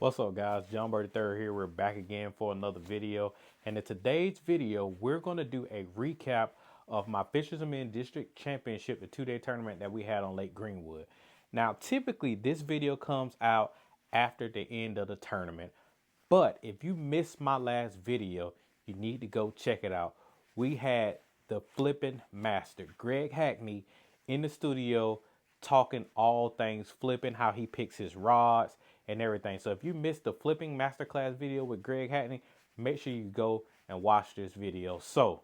What's up, guys? John Bird III here. We're back again for another video. And in today's video, we're going to do a recap of my Fishermen District Championship, the 2-day tournament that we had on Lake Greenwood. Now, typically, this video comes out after the end of the tournament. But if you missed my last video, you need to go check it out. We had the flipping master, Greg Hackney, in the studio talking all things flipping, how he picks his rods and everything. So if you missed the flipping masterclass video with Greg Hackney, make sure you go and watch this video. So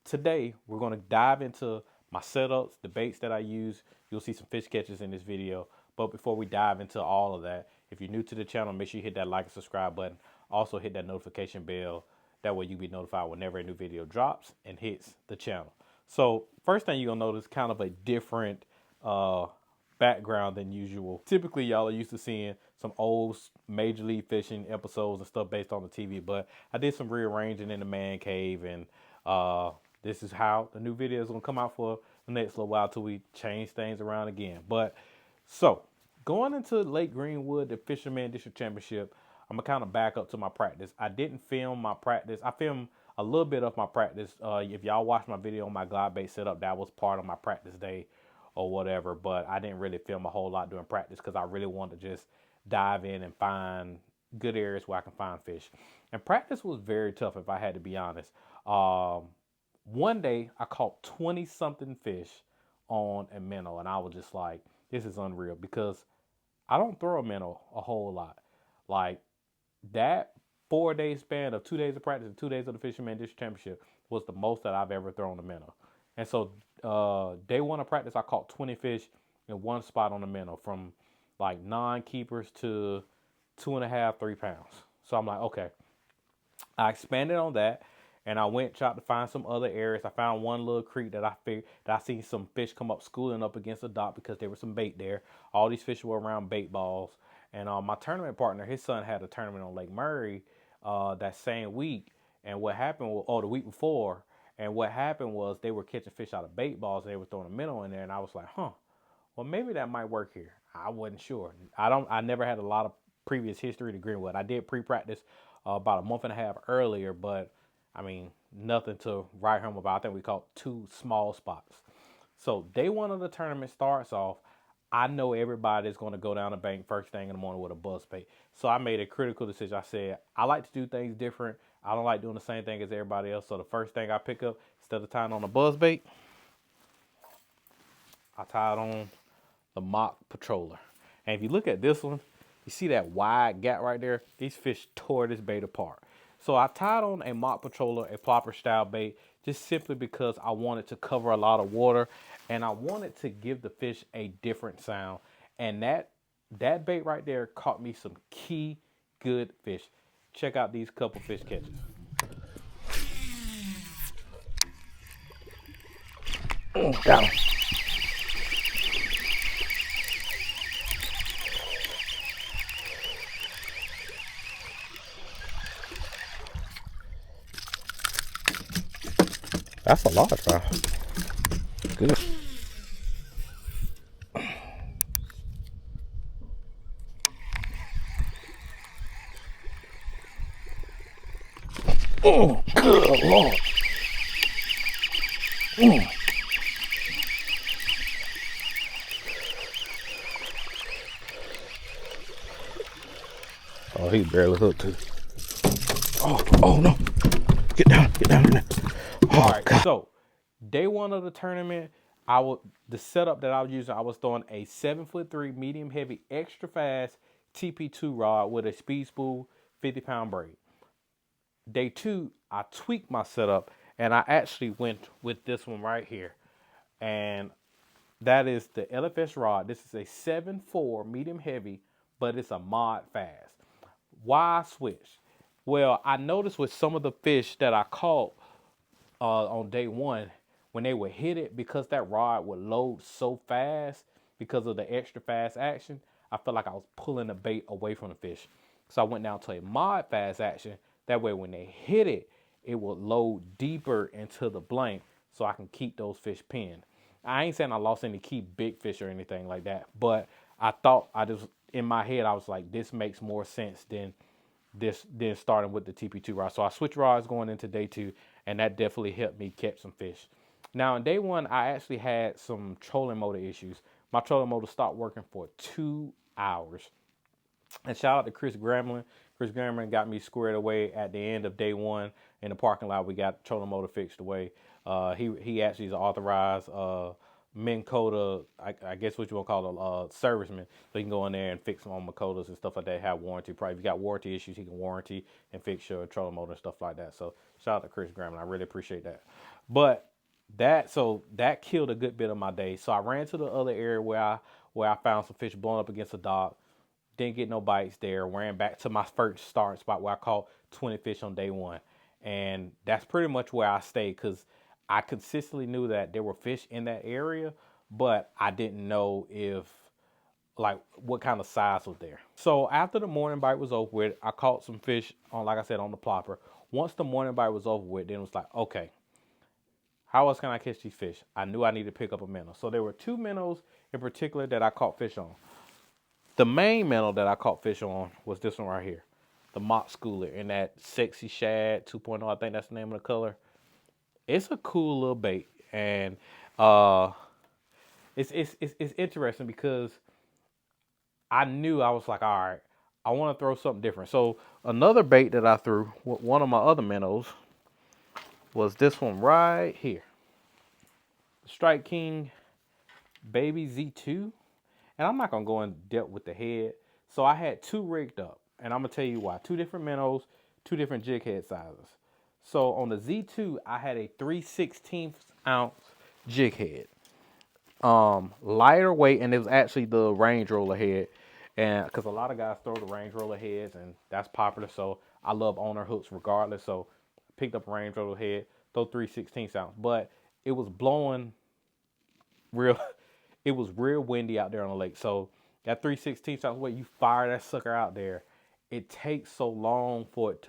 today we're going to dive into my setups, the baits that I use. You'll see some fish catches in this video. But before we dive into all of that, if you're new to the channel, make sure you hit that like and subscribe button. Also hit that notification bell. That way you'll be notified whenever a new video drops and hits the channel. So first thing you're going to notice, kind of a different background than usual. Typically, y'all are used to seeing some old Major League Fishing episodes and stuff based on the TV, but I did some rearranging in the man cave, and this is how the new video is going to come out for the next little while till we change things around again. But so going into Lake Greenwood, the Fisherman District Championship, I'm gonna kind of back up to my practice. I didn't film my practice. I filmed a little bit of my practice. If y'all watched my video on my glide bait setup, that was part of my practice day or whatever, but I didn't really film a whole lot during practice because I really wanted to just dive in and find good areas where I can find fish. And practice was very tough, if I had to be honest. One day I caught 20 something fish on a minnow, and I was just like, this is unreal, because I don't throw a minnow a whole lot. Like, that 4-day span of 2 days of practice and 2 days of the Fisherman District Championship was the most that I've ever thrown a minnow. And so day one of practice, I caught 20 fish in one spot on the minnow, from like non-keepers to 2.5, 3 pounds. So I'm like, okay. I expanded on that, and I went tried to find some other areas. I found one little creek that I figured that I seen some fish come up schooling up against the dock because there was some bait there. All these fish were around bait balls. And my tournament partner, his son had a tournament on Lake Murray that same week. And what happened was, the week before, and what happened was they were catching fish out of bait balls, and they were throwing a minnow in there. And I was like, well, maybe that might work here. I wasn't sure. I never had a lot of previous history to Greenwood. I did pre-practice about a month and a half earlier, but I mean, nothing to write home about. I think we caught 2 small spots. So day one of the tournament starts off. I know everybody's going to go down the bank first thing in the morning with a buzz bait. So I made a critical decision. I said, I like to do things different. I don't like doing the same thing as everybody else. So the first thing I pick up, instead of tying on a buzz bait, I tied on the mock patroller. And if you look at this one, you see that wide gap right there? These fish tore this bait apart. So I tied on a mock patroller, a plopper style bait, just simply because I wanted to cover a lot of water, and I wanted to give the fish a different sound. And that bait right there caught me some key good fish. Check out these couple fish catches. Got him. That's a lot, bro. Good. Oh, good Lord. Oh, he barely hooked too. Oh no. Get down. Oh, all right, God. so day one of the tournament, the setup that I was using, I was throwing a 7'3" medium heavy extra fast TP2 rod with a speed spool 50-pound braid. Day two, I tweaked my setup, and I actually went with this one right here. And that is the LFS rod. This is a 7'4" medium heavy, but it's a mod fast. Why switch? Well, I noticed with some of the fish that I caught on day one, when they would hit it, because that rod would load so fast because of the extra fast action, I felt like I was pulling the bait away from the fish. So I went down to a mod fast action. That way when they hit it, it will load deeper into the blank so I can keep those fish pinned. I ain't saying I lost any key big fish or anything like that, but I thought in my head, I was like, this makes more sense than starting with the TP2 rod. So I switched rods going into day 2, and that definitely helped me catch some fish. Now in day 1, I actually had some trolling motor issues. My trolling motor stopped working for 2 hours. And shout out to Chris Gramlin. Chris Gramlin got me squared away at the end of day 1 in the parking lot. We got the trolling motor fixed away. He actually is an authorized Minn Kota, I guess what you want to call a serviceman. So he can go in there and fix them on Makotas and stuff like that. Have warranty. Probably if you got warranty issues, he can warranty and fix your trolling motor and stuff like that. So shout out to Chris Gramlin. I really appreciate that. But that killed a good bit of my day. So I ran to the other area where I found some fish blowing up against a dock. Didn't get no bites there. Ran back to my first start spot where I caught 20 fish on day 1. And that's pretty much where I stayed, because I consistently knew that there were fish in that area, but I didn't know what kind of size was there. So after the morning bite was over with, I caught some fish on, like I said, on the plopper. Once the morning bite was over with, then it was like, okay, how else can I catch these fish? I knew I needed to pick up a minnow. So there were 2 minnows in particular that I caught fish on. The main minnow that I caught fish on was this one right here, the mock schooler in that sexy shad 2.0. I think that's the name of the color. It's a cool little bait, and it's interesting because I knew, I was like, all right, I want to throw something different. So another bait that I threw, one of my other minnows, was this one right here, Strike King Baby Z2. And I'm not going to go in depth with the head. So I had 2 rigged up. And I'm going to tell you why. 2 different minnows, 2 different jig head sizes. So on the Z2, I had a 3/16 ounce jig head. Lighter weight, and it was actually the Range Roller head. And because a lot of guys throw the Range Roller heads, and that's popular. So I love owner hooks regardless. So I picked up a Range Roller head, throw 3/16 ounce. But it was blowing real... It was real windy out there on the lake. So that 3/16 ounce weight, you fire that sucker out there, it takes so long for it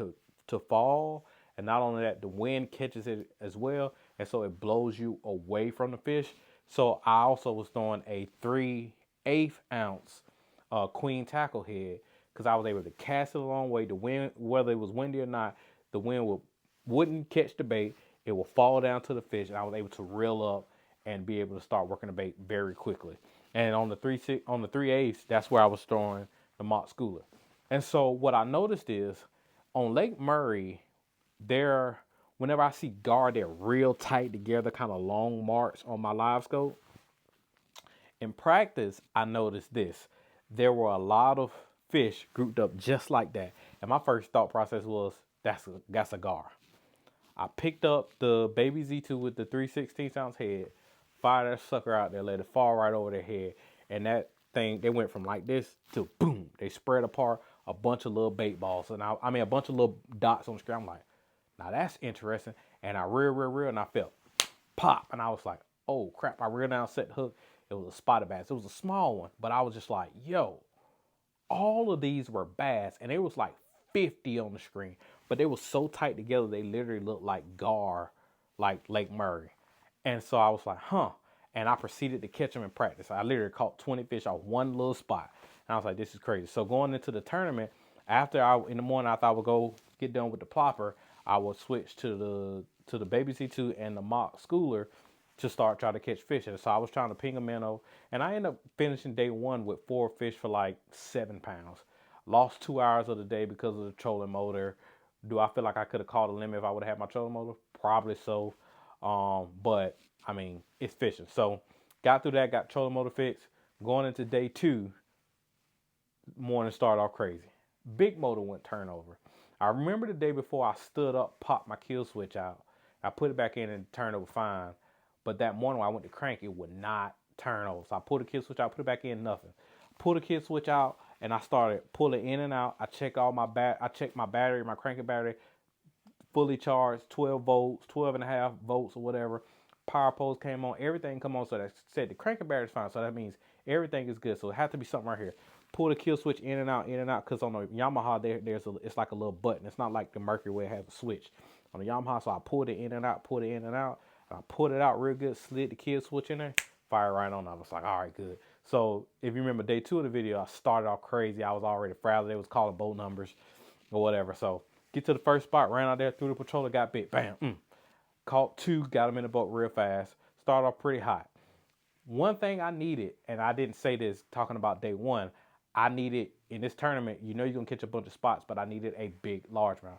to fall. And not only that, the wind catches it as well. And so it blows you away from the fish. So I also was throwing a 3/8 ounce queen tackle head, because I was able to cast it a long way. The wind, whether it was windy or not, the wind wouldn't catch the bait. It will fall down to the fish, and I was able to reel up and be able to start working the bait very quickly. And on the 3/8, that's where I was throwing the mock schooler. And so what I noticed is on Lake Murray, whenever I see gar, they're real tight together, kind of long marks on my live scope. In practice, I noticed this. There were a lot of fish grouped up just like that. And my first thought process was, that's a gar. I picked up the Baby Z2 with the 3/16 ounce head, fired that sucker out there, let it fall right over their head. And that thing, they went from like this to boom. They spread apart a bunch of little bait balls. And a bunch of little dots on the screen. I'm like, now that's interesting. And I reeled, and I felt pop. And I was like, oh crap. I reeled down, set the hook. It was a spotted bass. It was a small one. But I was just like, yo, all of these were bass. And it was like 50 on the screen. But they were so tight together, they literally looked like gar, like Lake Murray. And so I was like, huh. And I proceeded to catch them in practice. I literally caught 20 fish off one little spot. And I was like, this is crazy. So going into the tournament, in the morning, after I would go get done with the plopper, I would switch to the Baby Z2 and the mock schooler to start trying to catch fish. And so I was trying to ping a minnow. And I ended up finishing day 1 with 4 fish for like 7 pounds. Lost 2 hours of the day because of the trolling motor. Do I feel like I could have caught a limit if I would have had my trolling motor? Probably so. But I mean, it's fishing. So got through that, got trolling motor fixed. Going into day 2, morning started off crazy. Big motor went turnover. I remember the day before I stood up, popped my kill switch out. I put it back in and turned over fine. But that morning when I went to crank, it would not turn over. So I pulled the kill switch out, put it back in, nothing. Pulled the kill switch out, and I started pulling in and out. I checked I checked my battery, my cranking battery, fully charged, 12 volts, 12 and a half volts or whatever. Power poles came on, everything come on. So that said the cranking battery's fine. So that means everything is good. So it had to be something right here. Pull the kill switch in and out, because on the Yamaha it's like a little button. It's not like the Mercury where it has a switch. On the Yamaha, so I pulled it in and out, and I pulled it out real good, slid the kill switch in there, fire right on. I was like, all right, good. So if you remember day 2 of the video, I started off crazy. I was already frazzled. They was calling boat numbers or whatever. So get to the first spot, ran out there, threw the patroller, got bit. Bam. Caught 2, got him in the boat real fast. Started off pretty hot. One thing I needed, and I didn't say this talking about day 1, I needed in this tournament, you know you're going to catch a bunch of spots, but I needed a big largemouth.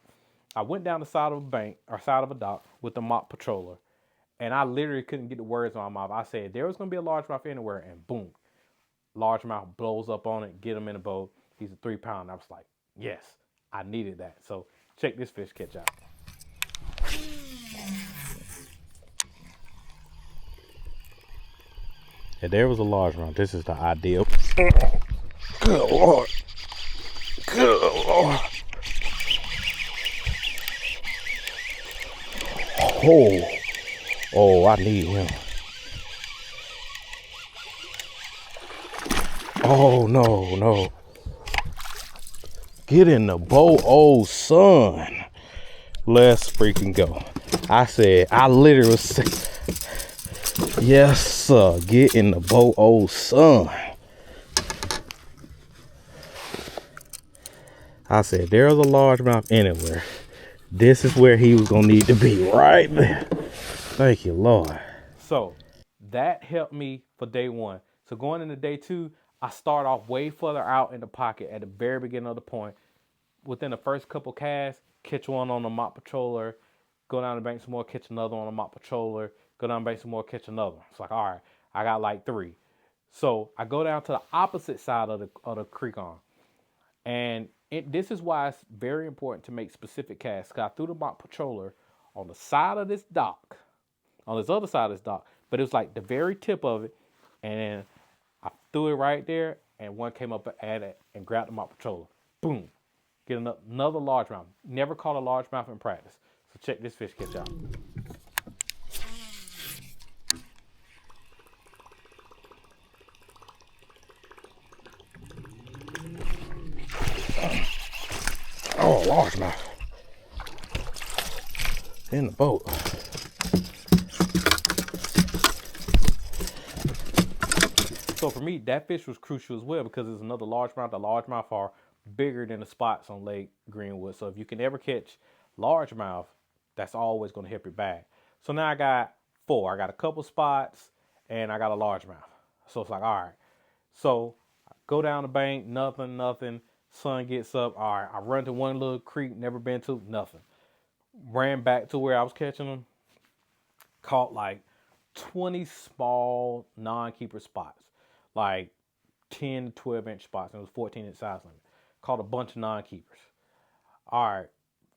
I went down the side of a bank or side of a dock with the mop patroller, and I literally couldn't get the words on my mouth. I said there was going to be a largemouth anywhere, and boom, largemouth blows up on it, get him in the boat. He's a 3-pound. I was like, yes, I needed that. So check this fish catch out. Yeah, there was a largemouth. This is the ideal. Good Lord. Good Lord. Oh, I need him. Oh, no. Get in the boat, old son. Let's freaking go. I literally said, yes, sir. Get in the boat, old son. I said, there's a largemouth anywhere. This is where he was going to need to be, right there. Thank you, Lord. So that helped me for day 1. So going into day 2, I start off way further out in the pocket at the very beginning of the point. Within the first couple casts, catch one on the mop patroller, go down the bank some more, catch another on the mop patroller, go down the bank some more, catch another. It's like, all right, I got like 3. So I go down to the opposite side of the creek arm. And this is why it's very important to make specific casts. Because I threw the mop patroller on the side of this dock, on this other side of this dock, but it was like the very tip of it. And then I threw it right there, and one came up at it and grabbed the mop patroller. Boom. Get another largemouth. Never caught a largemouth in practice. So check this fish catch out. Oh, largemouth. In the boat. So for me, that fish was crucial as well because it's another largemouth. The largemouth are bigger than the spots on Lake Greenwood. So if you can ever catch largemouth, that's always going to help your bag. So now I got 4. I got a couple spots and I got a largemouth. So it's like, all right. So I go down the bank, nothing. Sun gets up. All right. I run to one little creek, never been to, nothing. Ran back to where I was catching them. Caught like 20 small non-keeper spots. Like 10 to 12 inch spots. And it was 14 inch size limit. Caught a bunch of non-keepers. All right.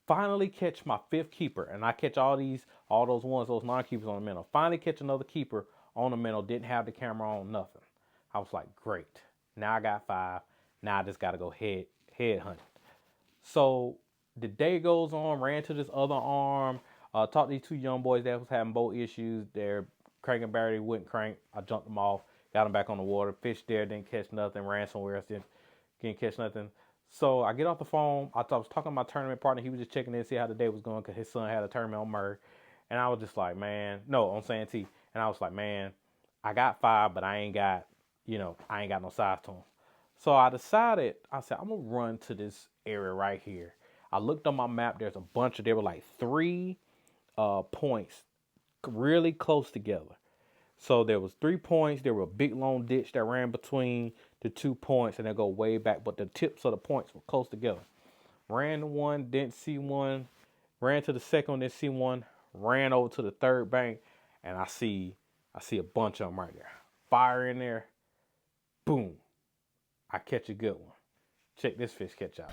Finally catch my 5th keeper. And I catch all those ones, those non-keepers on the minnow. Finally catch another keeper on the minnow. Didn't have the camera on, nothing. I was like, great. Now I got 5. Now I just got to go head hunting. So the day goes on, ran to this other arm, talked to these 2 young boys that was having boat issues. Their cranking barrier wouldn't crank. I jumped them off, got them back on the water, fished there, didn't catch nothing, ran somewhere else, didn't catch nothing. So I get off the phone. I was talking to my tournament partner. He was just checking in to see how the day was going because his son had a tournament on Murray. And I was just like, man, no, on Santee. And I was like, man, I got 5, but I ain't got no size to them. So I decided, I said, I'm going to run to this area right here. I looked on my map. There's a bunch there were like 3 points really close together. So there was 3 points. There were a big long ditch that ran between the 2 points and they go way back. But the tips of the points were close together. Ran to one, didn't see one. Ran to the second one, didn't see one. Ran over to the 3rd bank and I see a bunch of them right there. Fire in there. Boom. I catch a good one. Check this fish catch out.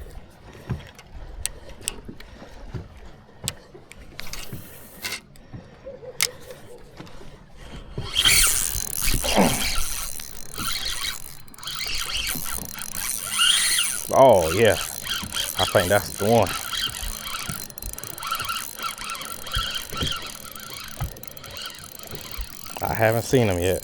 Oh, yeah. I think that's the one. I haven't seen him yet.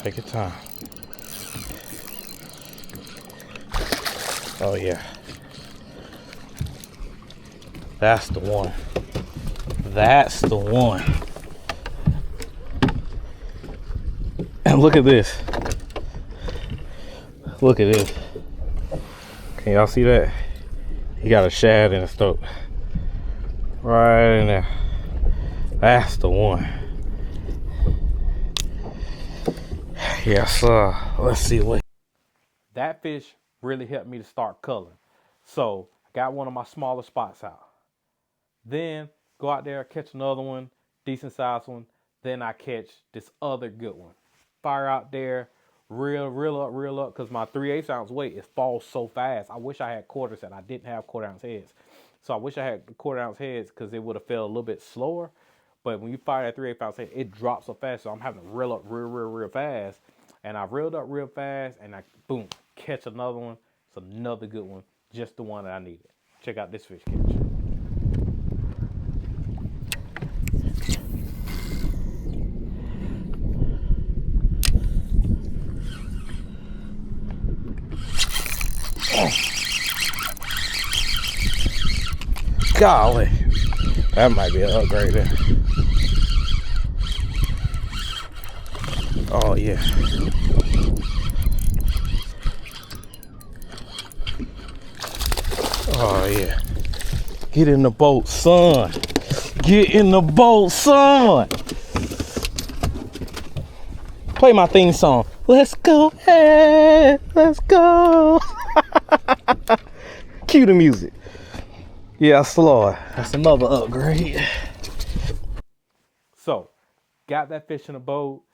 Take your time. Oh, yeah. That's the one. That's the one. And look at this. Look at this. Can y'all see that? He got a shad in his throat. Right in there. That's the one. Yes, sir. Let's see what. That fish really helped me to start coloring. So I got one of my smaller spots out. Then go out there, catch another one, decent sized one. Then I catch this other good one. Fire out there, reel up, because my 3/8 ounce weight, it falls so fast. I wish I had quarters and I didn't have 1/4 ounce heads. So I wish I had 1/4 ounce heads because it would have fell a little bit slower. But when you fire that 3/8 ounce head, it drops so fast. So I'm having to reel up real fast. And I reeled up real fast and I, boom, catch another one. It's another good one. Just the one that I needed. Check out this fish catch. Golly. That might be an upgrade there. Oh, yeah. Oh, yeah. Get in the boat, son. Get in the boat, son. Play my theme song. Let's go. Hey, let's go. Cue the music. Yes, Lord. That's another upgrade. So, got that fish in the boat.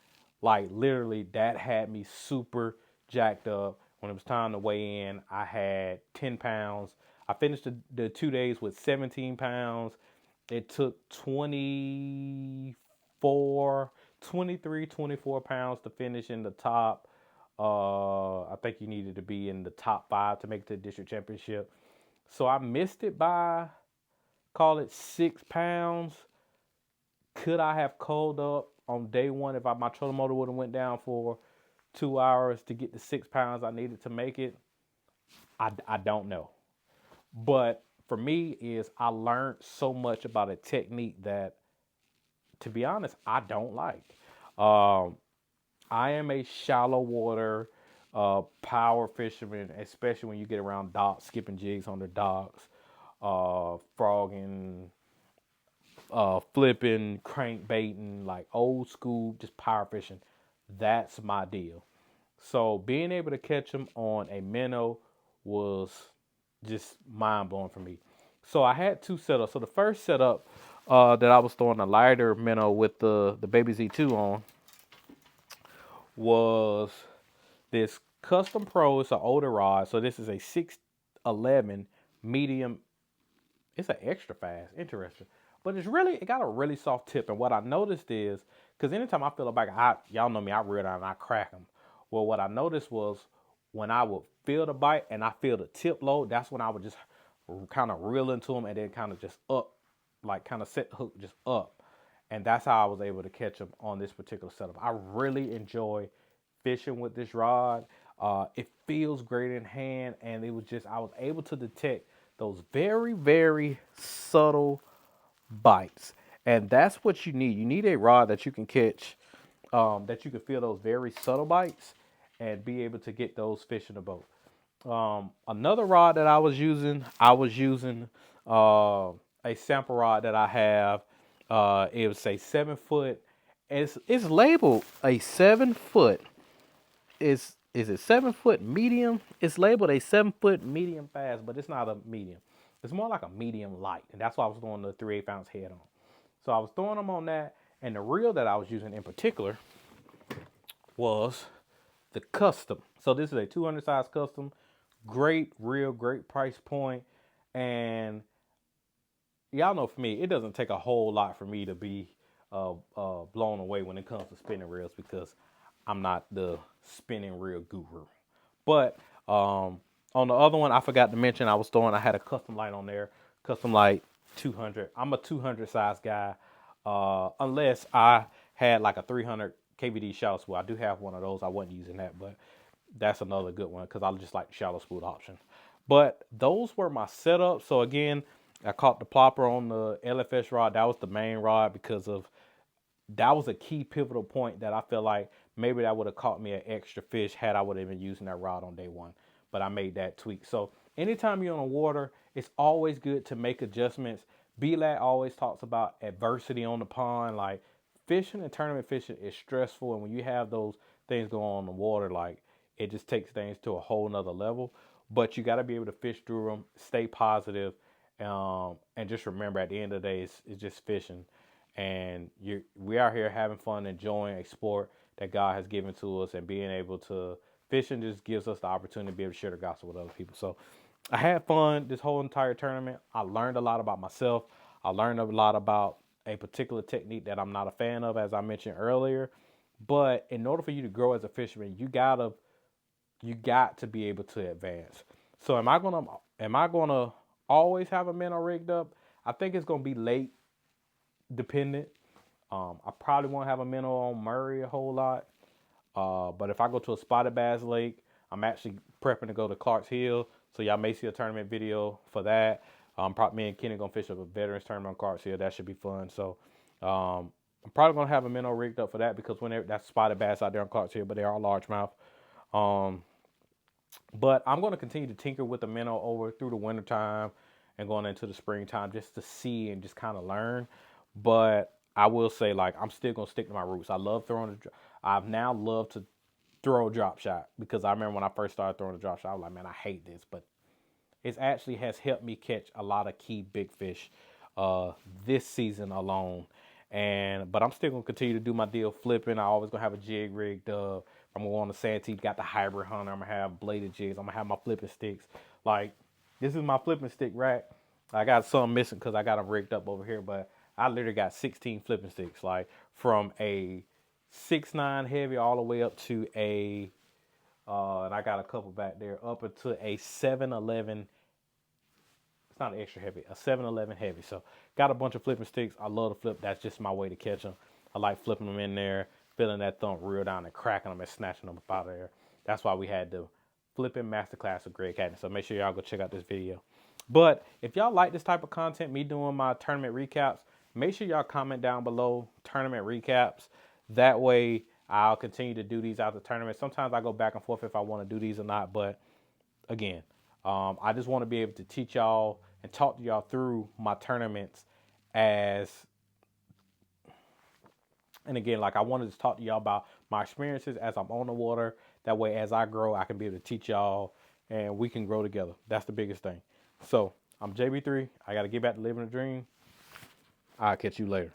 Like, literally, that had me super jacked up. When it was time to weigh in, I had 10 pounds. I finished the 2 days with 17 pounds. It took 24 pounds to finish in the top. I think you needed to be in the top 5 to make it to the district championship. So I missed it by, call it 6 pounds. Could I have culled up on day one if my trolling motor would have went down for 2 hours to get the 6 pounds I needed to make it? I don't know. But for me is I learned so much about a technique that, to be honest, I don't like. I am a shallow water power fisherman, especially when you get around docks, skipping jigs on the docks, frogging, flipping, crankbaiting, like old school, just power fishing. That's my deal. So being able to catch them on a minnow was just mind blowing for me. So I had 2 setups. So the first setup that I was throwing a lighter minnow with the Baby Z2 on was this Custom Pro. It's an older rod. So this is a 611 medium. It's an extra fast. Interesting. But it got a really soft tip. And what I noticed is, because anytime I feel a bite, y'all know me, I reel down and I crack them. Well, what I noticed was when I would feel the bite and I feel the tip low, that's when I would just kind of reel into them and then kind of just up, like kind of set the hook just up. And that's how I was able to catch them on this particular setup. I really enjoy fishing with this rod. It feels great in hand, and it was just, I was able to detect those very subtle bites. And that's what you need. You need a rod that you can catch, that you can feel those very subtle bites and be able to get those fish in the boat. Another rod that I was using a sample rod that I have. It was a 7 foot. It's labeled a 7 foot. Is it 7 foot medium? It's labeled a 7 foot medium fast, but it's not a medium. It's more like a medium light, and that's why I was throwing the 3/8 ounce head on. So I was throwing them on that, and the reel that I was using in particular was the Custom. So this is a 200 size Custom. Great reel, great price point, and y'all know for me, it doesn't take a whole lot for me to be blown away when it comes to spinning reels because I'm not the spinning reel guru. But on the other one, I forgot to mention I had a custom light on there, custom light 200. I'm a 200 size guy, unless I had like a 300 KVD shallow spool. I do have one of those. I wasn't using that, but that's another good one because I just like shallow spool option. But those were my setups. So again, I caught the plopper on the LFS rod. That was the main rod because of that was a key pivotal point that I feel like maybe that would have caught me an extra fish had I would have been using that rod on day one. But I made that tweak. So anytime you're on the water, it's always good to make adjustments. B-Lat always talks about adversity on the pond. Like fishing and tournament fishing is stressful. And when you have those things going on in the water, like it just takes things to a whole nother level. But you got to be able to fish through them, stay positive, and just remember at the end of the day, it's just fishing and we are here having fun, enjoying a sport that God has given to us, and being able to fishing just gives us the opportunity to be able to share the gospel with other people. So I had fun this whole entire tournament. I learned a lot about myself. I learned a lot about a particular technique that I'm not a fan of, as I mentioned earlier. But in order for you to grow as a fisherman, you got to be able to advance. So am I gonna always have a minnow rigged up? I think it's gonna be late dependent. I probably won't have a minnow on Murray a whole lot. But if I go to a spotted bass lake, I'm actually prepping to go to Clark's Hill. So y'all may see a tournament video for that. Probably me and Kenny gonna fish up a veterans tournament on Clark's Hill. That should be fun. So I'm probably gonna have a minnow rigged up for that because that's spotted bass out there on Clark's Hill, but they are largemouth. Um, but I'm gonna continue to tinker with the minnow over through the wintertime and going into the springtime just to see and just kind of learn. But I will say, like, I'm still gonna stick to my roots. I've now loved to throw a drop shot because I remember when I first started throwing a drop shot, I was like, man, I hate this, but it actually has helped me catch a lot of key big fish this season alone. But I'm still gonna continue to do my deal flipping. I always gonna have a jig rigged up. I'm gonna go on the Santee, got the hybrid hunter. I'm gonna have bladed jigs. I'm gonna have my flipping sticks. Like this is my flipping stick rack. I got some missing because I got them rigged up over here, but I literally got 16 flipping sticks, like from a 6'9" heavy all the way up to and I got a couple back there, up into a 711. It's not an extra heavy, a 711 heavy. So got a bunch of flipping sticks. I love to flip. That's just my way to catch them. I like flipping them in there, feeling that thump real down and cracking them and snatching them up out of there. That's why we had the flipping masterclass with Greg Hatton. So make sure y'all go check out this video. But if y'all like this type of content, me doing my tournament recaps, make sure y'all comment down below tournament recaps. That way I'll continue to do these out the tournament. Sometimes I go back and forth if I want to do these or not. But again, I just want to be able to teach y'all and talk to y'all through my tournaments and again, like I wanted to talk to y'all about my experiences as I'm on the water. That way, as I grow, I can be able to teach y'all and we can grow together. That's the biggest thing. So I'm JB3. I got to get back to living a dream. I'll catch you later.